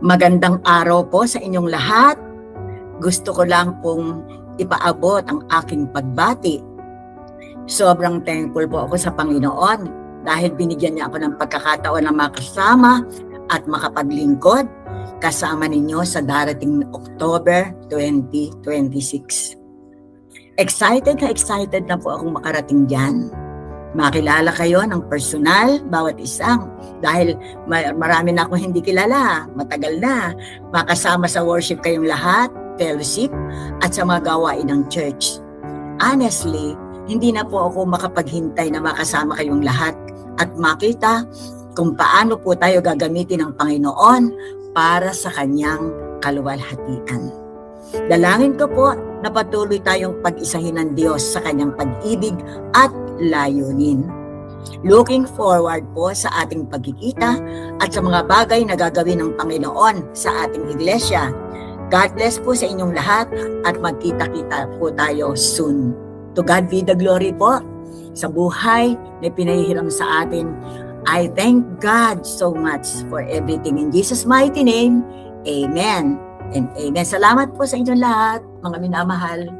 Magandang araw po sa inyong lahat. Gusto ko lang pong ipaabot ang aking pagbati. Sobrang thankful po ako sa Panginoon dahil binigyan niya ako ng pagkakataon na makasama at makapaglingkod kasama ninyo sa darating October 2026. Excited na po akong makarating dyan. Makilala kayo ng personal, bawat isang. Dahil marami na akong hindi kilala, matagal na. Makasama sa worship kayong lahat, fellowship, at sa mga gawain ng church. Honestly, hindi na po ako makapaghintay na makasama kayong lahat at makita kung paano po tayo gagamitin ng Panginoon para sa kanyang kaluwalhatian. Dalangin ko po na patuloy tayong pag-isahin ng Diyos sa kanyang pag-ibig at layunin. Looking forward po sa ating pagkikita at sa mga bagay na gagawin ng Panginoon sa ating iglesia. God bless po sa inyong lahat at magkita-kita po tayo soon. To God be the glory po sa buhay na pinahihiram sa atin. I thank God so much for everything. In Jesus' mighty name, Amen and Amen. Salamat po sa inyong lahat, mga minamahal.